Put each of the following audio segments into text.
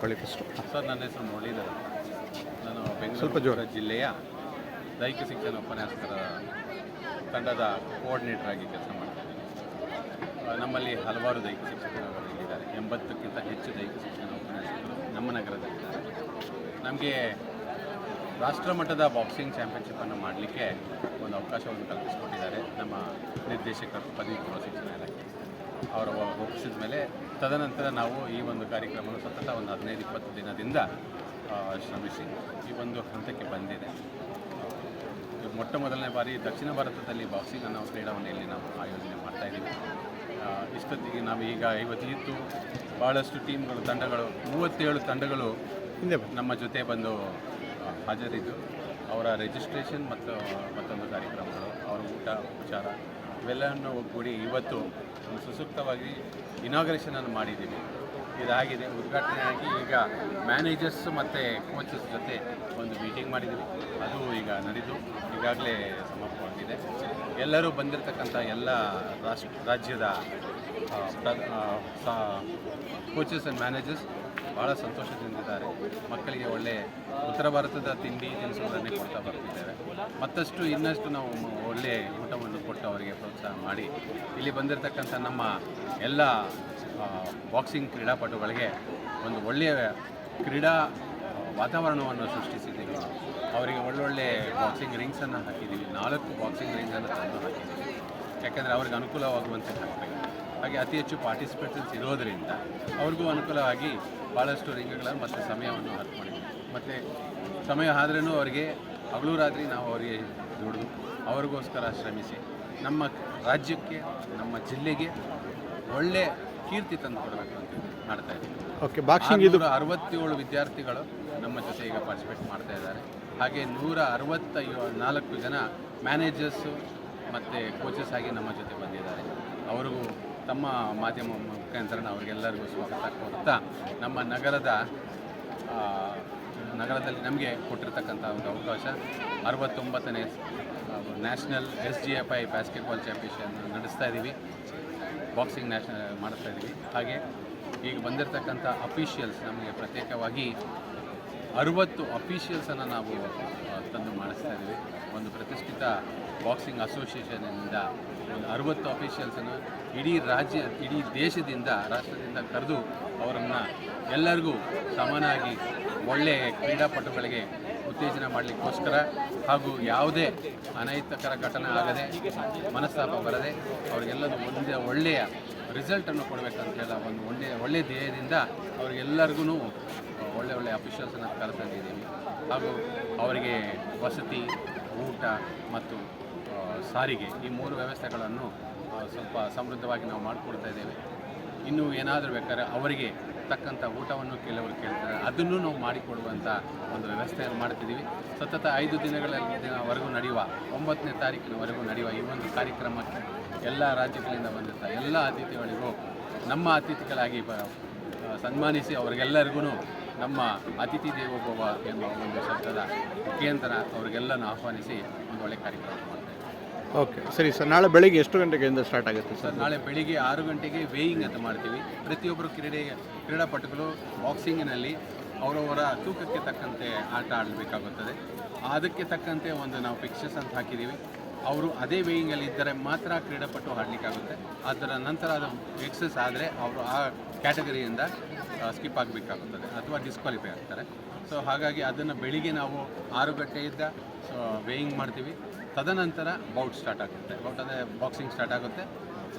Sir, ನನ್ನ ಹೆಸರು ಮುರಳೀಧರ್. ನಾನು ಬೆಂಗಳೂರು ಜಿಲ್ಲೆಯ ದೈಹಿಕ ಶಿಕ್ಷಣ ಉಪನ್ಯಾಸಕರ ತಂಡದ ಕೋಆರ್ಡಿನೇಟರ್ ಆಗಿ ಕೆಲಸ ಮಾಡ್ತೀನಿ. ನಮ್ಮಲ್ಲಿ ಹಲವಾರು ದೈಹಿಕ ಶಿಕ್ಷಕರು ಇದ್ದಾರೆ. 80ಕ್ಕಿಂತ ಹೆಚ್ಚು ದೈಹಿಕ ಶಿಕ್ಷಣ ಉಪನ್ಯಾಸಕರು ನಮ್ಮ ನಗರದಲ್ಲಿದ್ದಾರೆ. ನಮಗೆ ರಾಷ್ಟ್ರ ಮಟ್ಟದ ಬಾಕ್ಸಿಂಗ್ ಚಾಂಪಿಯನ್ಶಿಪ್ಪನ್ನು ಮಾಡಲಿಕ್ಕೆ ಒಂದು ಅವಕಾಶವನ್ನು ಕಲ್ಪಿಸಿಕೊಟ್ಟಿದ್ದಾರೆ ನಮ್ಮ ನಿರ್ದೇಶಕರು, ಪದವಿ ಪೂರ್ವ ಶಿಕ್ಷಣ ಇಲಾಖೆ ಅವರ ಒಪ್ಪಿಸಿದ ಮೇಲೆ. ತದನಂತರ ನಾವು ಈ ಒಂದು ಕಾರ್ಯಕ್ರಮವನ್ನು ಸತತ ಒಂದು 15-20 ದಿನದಿಂದ ಶ್ರಮಿಸಿ ಈ ಒಂದು ಹಂತಕ್ಕೆ ಬಂದಿದೆ. ಮೊಟ್ಟ ಮೊದಲನೇ ಬಾರಿ ದಕ್ಷಿಣ ಭಾರತದಲ್ಲಿ ಬಾಕ್ಸಿಂಗ್ ಅನ್ನೋ ಕ್ರೀಡಾವನ್ನು ಇಲ್ಲಿ ನಾವು ಆಯೋಜನೆ ಮಾಡ್ತಾಯಿದ್ದೀವಿ. ಇಷ್ಟೊತ್ತಿಗೆ ನಾವು ಈಗ ಇವತ್ತು ಭಾಳಷ್ಟು ಟೀಮ್ಗಳು, ತಂಡಗಳು, 37 ತಂಡಗಳು ನಮ್ಮ ಜೊತೆ ಬಂದು ಹಾಜರಿದ್ದು ಅವರ ರಿಜಿಸ್ಟ್ರೇಷನ್ ಮತ್ತು ಮತ್ತೊಂದು ಕಾರ್ಯಕ್ರಮಗಳು, ಅವರ ಊಟ ಉಪಚಾರ ಇವೆಲ್ಲವನ್ನು ಒಗ್ಗೂಡಿ ಇವತ್ತು ಸುಸೂಕ್ತವಾಗಿ ಇನಾಗ್ರೇಷನನ್ನು ಮಾಡಿದ್ದೀವಿ. ಇದಾಗಿದೆ, ಉದ್ಘಾಟನೆಯಾಗಿ ಈಗ ಮ್ಯಾನೇಜರ್ಸ್ ಮತ್ತು ಕೋಚಸ್ ಜೊತೆ ಒಂದು ಮೀಟಿಂಗ್ ಮಾಡಿದ್ದೀವಿ. ಅದು ಈಗ ನಡೆದು ಈಗಾಗಲೇ ಸಮಾಪ್ತವಾಗಿದೆ. ಎಲ್ಲರೂ ಬಂದಿರತಕ್ಕಂಥ ಎಲ್ಲ ರಾಜ್ಯದ ಕೋಚಸ್ ಆ್ಯಂಡ್ ಮ್ಯಾನೇಜರ್ಸ್ ಭಾಳ ಸಂತೋಷದಿಂದಿದ್ದಾರೆ. ಮಕ್ಕಳಿಗೆ ಒಳ್ಳೆಯ ಉತ್ತರ ಭಾರತದ ತಿಂಡಿ ತಿನಿಸುಗಳನ್ನೇ ಕೊಡ್ತಾ ಬರ್ತಿದ್ದೇವೆ. ಮತ್ತಷ್ಟು ಇನ್ನಷ್ಟು ನಾವು ಒಳ್ಳೆಯ ಊಟವನ್ನು ಕೊಟ್ಟು ಅವರಿಗೆ ಪ್ರೋತ್ಸಾಹ ಮಾಡಿ ಇಲ್ಲಿ ಬಂದಿರತಕ್ಕಂಥ ನಮ್ಮ ಎಲ್ಲ ಬಾಕ್ಸಿಂಗ್ ಕ್ರೀಡಾಪಟುಗಳಿಗೆ ಒಂದು ಒಳ್ಳೆಯ ಕ್ರೀಡಾ ವಾತಾವರಣವನ್ನು ಸೃಷ್ಟಿಸಿದ್ದೀವಿ. ಅವರಿಗೆ ಒಳ್ಳೊಳ್ಳೆ ಬಾಕ್ಸಿಂಗ್ ರಿಂಗ್ಸನ್ನು ಹಾಕಿದ್ದೀವಿ. 4 ಬಾಕ್ಸಿಂಗ್ ರಿಂಗ್ಸನ್ನು ತಂದು ಹಾಕಿದ್ದೀವಿ. ಯಾಕೆಂದರೆ ಅವ್ರಿಗೆ ಅನುಕೂಲವಾಗುವಂತೆ ಹಾಕಬೇಕು. ಹಾಗೆ ಅತಿ ಹೆಚ್ಚು ಪಾರ್ಟಿಸಿಪೇಟರ್ಸ್ ಇರೋದರಿಂದ ಅವ್ರಿಗೂ ಅನುಕೂಲವಾಗಿ ಭಾಳಷ್ಟು ರಿಂಗ್ಗಳನ್ನು ಮತ್ತು ಸಮಯವನ್ನು ಹಾಕಿಕೊಂಡಿದ್ದೀವಿ. ಮತ್ತು ಸಮಯ ಆದ್ರೂ ಅವರಿಗೆ ಹಗಲು ರಾತ್ರಿ ನಾವು ಅವರಿಗೆ ದುಡಿದು ಅವ್ರಿಗೋಸ್ಕರ ಶ್ರಮಿಸಿ ನಮ್ಮ ರಾಜ್ಯಕ್ಕೆ, ನಮ್ಮ ಜಿಲ್ಲೆಗೆ ಒಳ್ಳೆ ಕೀರ್ತಿ ತಂದು ಕೊಡಬೇಕು ಅಂತ ಮಾಡ್ತಾಯಿದ್ದೀವಿ. ಓಕೆ, ಬಾಕ್ಸಿಂಗ್ 67 ವಿದ್ಯಾರ್ಥಿಗಳು ನಮ್ಮ ಜೊತೆ ಈಗ ಪಾರ್ಟಿಸಿಪೇಟ್ ಮಾಡ್ತಾ ಇದ್ದಾರೆ. ಹಾಗೆ 164 ಜನ ಮ್ಯಾನೇಜರ್ಸು ಮತ್ತು ಕೋಚಸ್ ಆಗಿ ನಮ್ಮ ಜೊತೆ ಬಂದಿದ್ದಾರೆ. ಅವ್ರಿಗೂ ತಮ್ಮ ಮಾಧ್ಯಮ ಮುಖಾಂತರ ಅವರಿಗೆಲ್ಲರಿಗೂ ಸ್ವಾಗತ ಕೋರ್ತಾ ನಮ್ಮ ನಗರದಲ್ಲಿ ನಮಗೆ ಕೊಟ್ಟಿರ್ತಕ್ಕಂಥ ಒಂದು ಅವಕಾಶ 69ನೇ ನ್ಯಾಷನಲ್ SGFI ಬಾಸ್ಕೆಟ್ಬಾಲ್ ಚಾಂಪಿಯನ್ಶಿಪ್ ನಡೆಸ್ತಾ ಇದ್ದೀವಿ. ಬಾಕ್ಸಿಂಗ್ ನ್ಯಾಷನಲ್ ಮಾಡಿಸ್ತಾ ಇದ್ದೀವಿ. ಹಾಗೆ ಈಗ ಬಂದಿರತಕ್ಕಂಥ ಅಫಿಷಿಯಲ್ಸ್ ನಮಗೆ ಪ್ರತ್ಯೇಕವಾಗಿ 60 ಅಫಿಷಿಯಲ್ಸನ್ನು ನಾವು ತಂದು ಮಾಡಿಸ್ತಾ ಇದ್ದೀವಿ. ಒಂದು ಪ್ರತಿಷ್ಠಿತ ಬಾಕ್ಸಿಂಗ್ ಅಸೋಸಿಯೇಷನಿಂದ ಒಂದು 60 ಅಫಿಷಿಯಲ್ಸನ್ನು ಇಡೀ ದೇಶದಿಂದ, ರಾಷ್ಟ್ರದಿಂದ ಕರೆದು ಅವರನ್ನು ಎಲ್ಲರಿಗೂ ಸಮಾನಾಗಿ ಒಳ್ಳೆಯ ಕ್ರೀಡಾಪಟುಗಳಿಗೆ ಉತ್ತೇಜನ ಮಾಡಲಿಕ್ಕೋಸ್ಕರ ಹಾಗೂ ಯಾವುದೇ ಅನೈತಿಕರ ಘಟನೆ ಆಗದೆ, ಮನಸ್ತಾಪ ಬರದೆ ಅವರಿಗೆಲ್ಲರೂ ಒಳ್ಳೆಯ ರಿಸಲ್ಟನ್ನು ಕೊಡಬೇಕಂತೆಲ್ಲ ಒಂದು ಒಳ್ಳೆಯ ಧ್ಯೇಯದಿಂದ ಅವರಿಗೆಲ್ಲರಿಗೂ ಒಳ್ಳೆಯ ಅಫಿಷಿಯಲ್ಸನ್ನು ಕರೆತಂದಿದ್ದೀವಿ. ಹಾಗೂ ಅವರಿಗೆ ವಸತಿ, ಊಟ ಮತ್ತು ಸಾರಿಗೆ ಈ 3 ವ್ಯವಸ್ಥೆಗಳನ್ನು ಸ್ವಲ್ಪ ಸಮೃದ್ಧವಾಗಿ ನಾವು ಮಾಡಿಕೊಡ್ತಾ ಇದ್ದೇವೆ. ಇನ್ನೂ ಏನಾದರೂ ಬೇಕಾದ್ರೆ ಅವರಿಗೆ ತಕ್ಕಂಥ ಊಟವನ್ನು ಕೆಲವರು ಕೇಳ್ತಾರೆ, ಅದನ್ನು ನಾವು ಮಾಡಿಕೊಡುವಂಥ ಒಂದು ವ್ಯವಸ್ಥೆಯನ್ನು ಮಾಡ್ತಿದ್ದೀವಿ. ಸತತ 5 ದಿನಗಳವರೆಗೂ ನಡೆಯುವ 9ನೇ ತಾರೀಕಿನವರೆಗೂ ನಡೆಯುವ ಈ ಒಂದು ಕಾರ್ಯಕ್ರಮಕ್ಕೆ ಎಲ್ಲ ರಾಜ್ಯಗಳಿಂದ ಬಂದಿರ್ತಾರೆ ಎಲ್ಲ ಅತಿಥಿಗಳಿಗೂ ನಮ್ಮ ಅತಿಥಿಗಳಾಗಿ ಸನ್ಮಾನಿಸಿ ಅವರಿಗೆಲ್ಲರಿಗೂ ನಮ್ಮ ಅತಿಥಿ ದೇವೋಭವ ಎಂಬ ಒಂದು ಶಬ್ದದ ಮುಖಾಂತರ ಅವರಿಗೆಲ್ಲನೂ ಆಹ್ವಾನಿಸಿ ಒಂದು ಒಳ್ಳೆಯ ಕಾರ್ಯಕ್ರಮ ಮಾಡ್ತಾರೆ. ಓಕೆ, ಸರಿ ಸರ್. ನಾಳೆ ಬೆಳಿಗ್ಗೆ ಎಷ್ಟು ಗಂಟೆಯಿಂದ ಸ್ಟಾರ್ಟ್ ಆಗುತ್ತೆ ಸರ್? ನಾಳೆ ಬೆಳಿಗ್ಗೆ 6 ಗಂಟೆಗೆ ವೇಯಿಂಗ್ ಅಂತ ಮಾಡ್ತೀವಿ. ಪ್ರತಿಯೊಬ್ಬರು ಕ್ರೀಡಾಪಟುಗಳು ಬಾಕ್ಸಿಂಗಿನಲ್ಲಿ ಅವರವರ ತೂಕಕ್ಕೆ ತಕ್ಕಂತೆ ಆಟ ಆಡಬೇಕಾಗುತ್ತದೆ. ಅದಕ್ಕೆ ತಕ್ಕಂತೆ ಒಂದು ನಾವು ಫಿಕ್ಸಸ್ ಅಂತ ಹಾಕಿದ್ದೀವಿ. ಅವರು ಅದೇ ವೇಯಿಂಗಲ್ಲಿ ಇದ್ದರೆ ಮಾತ್ರ ಕ್ರೀಡಾಪಟು ಆಡಲಿಕ್ಕಾಗುತ್ತೆ. ಅದರ ನಂತರ ಅದು ಎಕ್ಸಸ್ ಆದರೆ ಅವರು ಆ ಕ್ಯಾಟಗರಿಯಿಂದ ಸ್ಕಿಪ್ ಆಗಬೇಕಾಗುತ್ತದೆ ಅಥವಾ ಡಿಸ್ಕ್ವಾಲಿಫೈ ಆಗ್ತಾರೆ. ಸೊ ಹಾಗಾಗಿ ಅದನ್ನು ಬೆಳಿಗ್ಗೆ ನಾವು 6 ಗಂಟೆಯಿಂದ ವೇಯಿಂಗ್ ಮಾಡ್ತೀವಿ. ತದನಂತರ ಬೌಟ್ ಸ್ಟಾರ್ಟ್ ಆಗುತ್ತೆ. ಬೌಟ್ ಅಂದರೆ ಬಾಕ್ಸಿಂಗ್ ಸ್ಟಾರ್ಟ್ ಆಗುತ್ತೆ.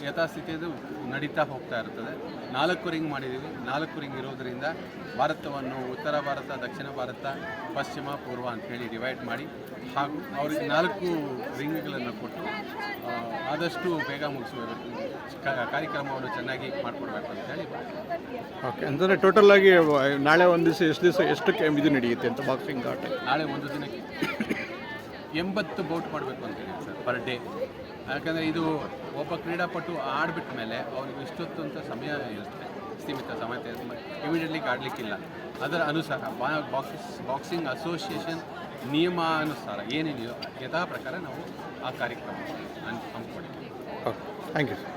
ಯಥಾಸ್ಥಿತಿಯದು ನಡೀತಾ ಹೋಗ್ತಾ ಇರ್ತದೆ. 4 ರಿಂಗ್ ಮಾಡಿದ್ದೀವಿ. 4 ರಿಂಗ್ ಇರೋದರಿಂದ ಭಾರತವನ್ನು ಉತ್ತರ ಭಾರತ, ದಕ್ಷಿಣ ಭಾರತ, ಪಶ್ಚಿಮ, ಪೂರ್ವ ಅಂಥೇಳಿ ಡಿವೈಡ್ ಮಾಡಿ ಹಾಗೂ ಅವ್ರಿಗೆ 4 ರಿಂಗ್ಗಳನ್ನು ಕೊಟ್ಟು ಆದಷ್ಟು ಬೇಗ ಮುಗಿಸಬೇಕು, ಕಾರ್ಯಕ್ರಮವನ್ನು ಚೆನ್ನಾಗಿ ಮಾಡಿಕೊಡ್ಬೇಕು ಅಂತೇಳಿ. ಓಕೆ, ಅಂತಂದರೆ ಟೋಟಲ್ ಆಗಿ ನಾಳೆ ಒಂದು ದಿವಸ ಎಷ್ಟಕ್ಕೆ ಇದು ನಡೆಯುತ್ತೆ ಅಂತ ಬಾಕ್ಸಿಂಗ್ ಆಟ? ನಾಳೆ ಒಂದು ದಿನಕ್ಕೆ 80 ಬೌಟ್ ಮಾಡಬೇಕು ಅಂತೀವಿ ಸರ್, ಪರ್ ಡೇ. ಯಾಕಂದರೆ ಇದು ಒಬ್ಬ ಕ್ರೀಡಾಪಟು ಆಡಿಬಿಟ್ಟ ಮೇಲೆ ಅವ್ರಿಗೆ ಇಷ್ಟೊತ್ತು ಅಂತ ಸಮಯ ಇರುತ್ತೆ, ಸೀಮಿತ ಸಮಯ, ಇಮಿಡಿಯೇಟ್ಲಿ ಆಡಲಿಕ್ಕಿಲ್ಲ. ಅದರ ಅನುಸಾರ ಬಾಕ್ಸಿಂಗ್ ಅಸೋಸಿಯೇಷನ್ ನಿಯಮಾನುಸಾರ ಏನೇನಿದೆಯೋ ಯಥಾ ಪ್ರಕಾರ ನಾವು ಆ ಕಾರ್ಯಕ್ರಮ ಹಮ್ಮಿಕೊಂಡಿದ್ದೀವಿ. Okay, thank you sir.